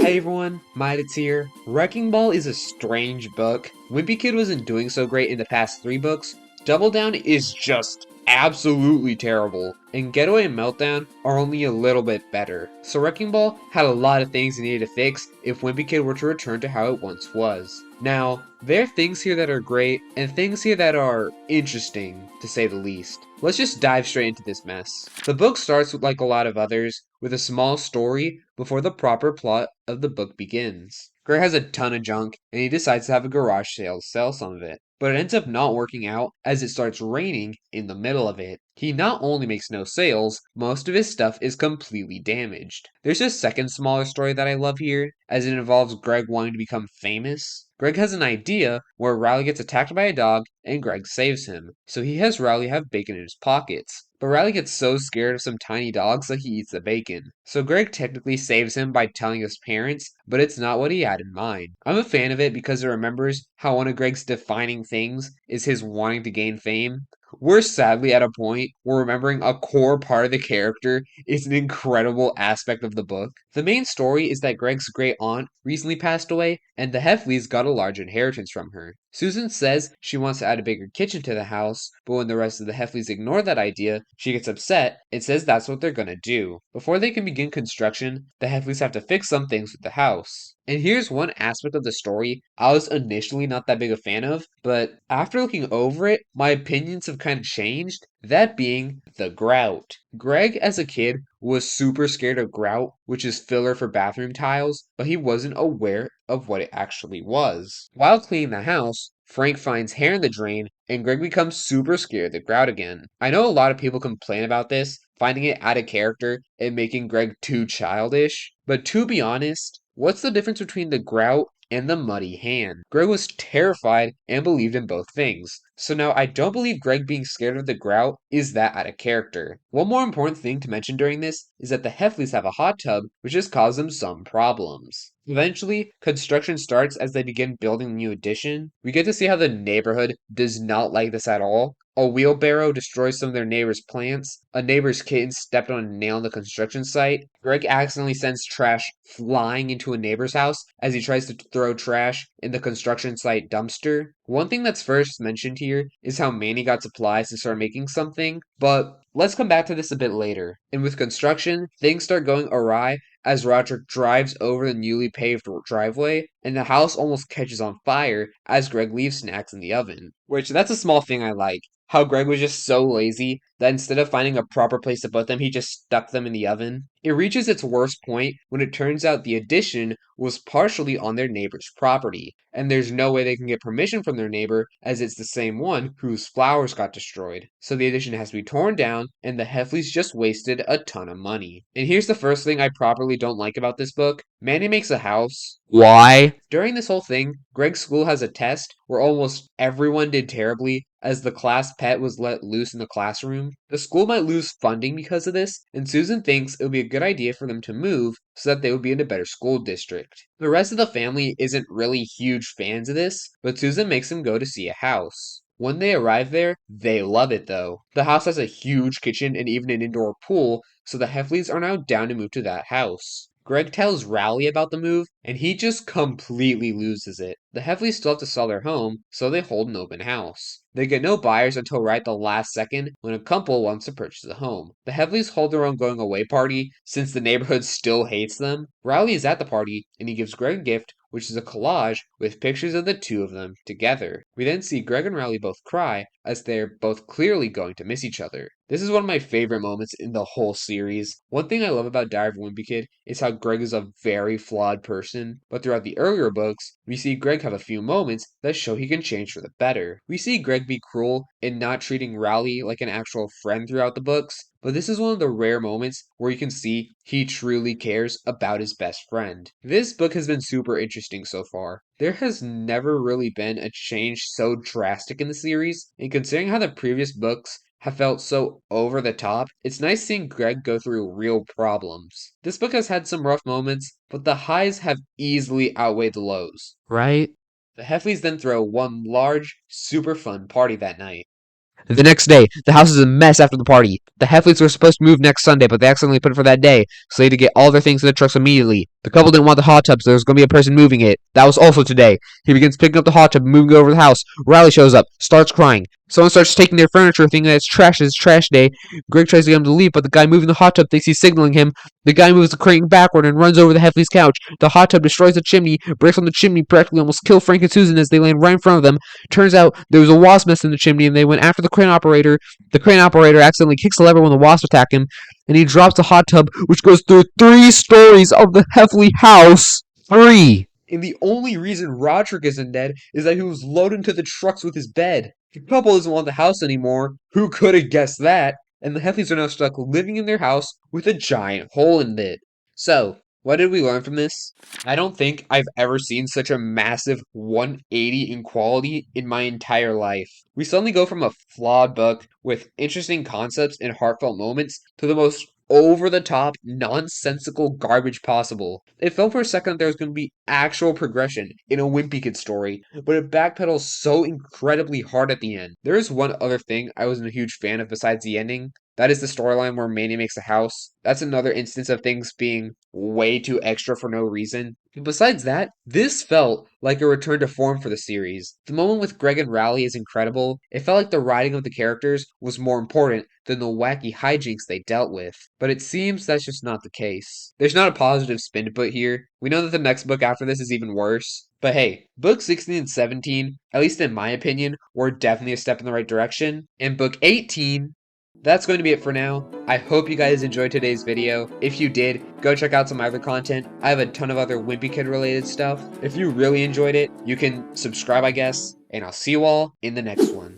Hey everyone, Midits here. Wrecking Ball is a strange book. Wimpy Kid wasn't doing so great in the past 3 books. Double Down is just absolutely terrible, and Getaway and Meltdown are only a little bit better. So Wrecking Ball had a lot of things it needed to fix if Wimpy Kid were to return to how it once was. Now, there are things here that are great, and things here that are interesting, to say the least. Let's just dive straight into this mess. The book starts with, like a lot of others, with a small story before the proper plot of the book begins. Greg has a ton of junk, and he decides to have a garage sale to sell some of it. But it ends up not working out as it starts raining in the middle of it. He not only makes no sales, most of his stuff is completely damaged. There's a second smaller story that I love here, as it involves Greg wanting to become famous. Greg has an idea where Riley gets attacked by a dog and Greg saves him, so he has Riley have bacon in his pockets. But Riley gets so scared of some tiny dogs that he eats the bacon. So Greg technically saves him by telling his parents, but it's not what he had in mind. I'm a fan of it because it remembers how one of Greg's defining things is his wanting to gain fame. We're sadly at a point where remembering a core part of the character is an incredible aspect of the book. The main story is that Greg's great aunt recently passed away, and the Heffleys got a large inheritance from her. Susan says she wants to add a bigger kitchen to the house, but when the rest of the Heffleys ignore that idea, she gets upset and says that's what they're gonna do. Before they can begin construction, the Heffleys have to fix some things with the house. And here's one aspect of the story I was initially not that big a fan of, but after looking over it, my opinions have kind of changed. That being the grout. Greg, as a kid, was super scared of grout, which is filler for bathroom tiles, but he wasn't aware of what it actually was. While cleaning the house, Frank finds hair in the drain, and Greg becomes super scared of the grout again. I know a lot of people complain about this, finding it out of character and making Greg too childish, but to be honest, what's the difference between the grout and the muddy hand? Greg was terrified and believed in both things. So now I don't believe Greg being scared of the grout is that out of character. One more important thing to mention during this is that the Heffleys have a hot tub, which has caused them some problems. Eventually, construction starts as they begin building the new addition. We get to see how the neighborhood does not like this at all. A wheelbarrow destroys some of their neighbor's plants. A neighbor's kitten stepped on a nail on the construction site. Greg accidentally sends trash flying into a neighbor's house as he tries to throw trash in the construction site dumpster. One thing that's first mentioned here is how Manny got supplies to start making something, but let's come back to this a bit later. And with construction, things start going awry as Roderick drives over the newly paved driveway, and the house almost catches on fire as Greg leaves snacks in the oven. Which, that's a small thing I like. How Greg was just so lazy that instead of finding a proper place to put them, he just stuck them in the oven. It reaches its worst point when it turns out the addition was partially on their neighbor's property, and there's no way they can get permission from their neighbor as it's the same one whose flowers got destroyed. So the addition has to be torn down, and the Heffleys just wasted a ton of money. And here's the first thing I properly don't like about this book. Manny makes a house. Why? During this whole thing, Greg's school has a test where almost everyone did terribly as the class pet was let loose in the classroom. The school might lose funding because of this, and Susan thinks it would be a good idea for them to move so that they would be in a better school district. The rest of the family isn't really huge fans of this, but Susan makes them go to see a house. When they arrive there, they love it though. The house has a huge kitchen and even an indoor pool, so the Heffleys are now down to move to that house. Greg tells Rowley about the move, and he just completely loses it. The Heffleys still have to sell their home, so they hold an open house. They get no buyers until right at the last second when a couple wants to purchase a home. The Heffleys hold their own going away party since the neighborhood still hates them. Riley is at the party, and he gives Greg a gift, which is a collage with pictures of the two of them together. We then see Greg and Riley both cry as they're both clearly going to miss each other. This is one of my favorite moments in the whole series. One thing I love about Diary of a Wimpy Kid is how Greg is a very flawed person, but throughout the earlier books, we see Greg have a few moments that show he can change for the better. We see Greg be cruel in not treating Rowley like an actual friend throughout the books, but this is one of the rare moments where you can see he truly cares about his best friend. This book has been super interesting so far. There has never really been a change so drastic in the series, and considering how the previous books have felt so over the top, it's nice seeing Greg go through real problems. This book has had some rough moments, but the highs have easily outweighed the lows. Right? The Heffleys then throw one large, super fun party that night. The next day, the house is a mess after the party. The Heffleys were supposed to move next Sunday, but they accidentally put it for that day, so they had to get all their things in the trucks immediately. The couple didn't want the hot tub, so there was going to be a person moving it. That was also today. He begins picking up the hot tub and moving it over the house. Riley shows up, starts crying. Someone starts taking their furniture, thinking that it's trash day. Greg tries to get him to leave, but the guy moving the hot tub thinks he's signaling him. The guy moves the crane backward and runs over the Heffley's couch. The hot tub destroys the chimney, breaks on the chimney, practically almost kills Frank and Susan as they land right in front of them. Turns out there was a wasp nest in the chimney, and they went after the crane operator. The crane operator accidentally kicks the lever when the wasps attack him, and he drops the hot tub, which goes through 3 stories of the Heffley house. 3! And the only reason Roderick isn't dead is that he was loaded into the trucks with his bed. The couple doesn't want the house anymore. Who could have guessed that? And the Heffleys are now stuck living in their house with a giant hole in it. So, what did we learn from this? I don't think I've ever seen such a massive 180 in quality in my entire life. We suddenly go from a flawed book with interesting concepts and heartfelt moments to the most over-the-top, nonsensical garbage possible. It felt for a second that there was going to be actual progression in a Wimpy Kid story, but it backpedals so incredibly hard at the end. There is one other thing I wasn't a huge fan of besides the ending. That is the storyline where Manny makes a house. That's another instance of things being way too extra for no reason. But besides that, this felt like a return to form for the series. The moment with Greg and Rowley is incredible. It felt like the writing of the characters was more important than the wacky hijinks they dealt with. But it seems that's just not the case. There's not a positive spin to put here. We know that the next book after this is even worse. But hey, book 16 and 17, at least in my opinion, were definitely a step in the right direction. And book 18, that's going to be it for now. I hope you guys enjoyed today's video. If you did, go check out some other content. I have a ton of other Wimpy Kid related stuff. If you really enjoyed it, you can subscribe, I guess. And I'll see you all in the next one.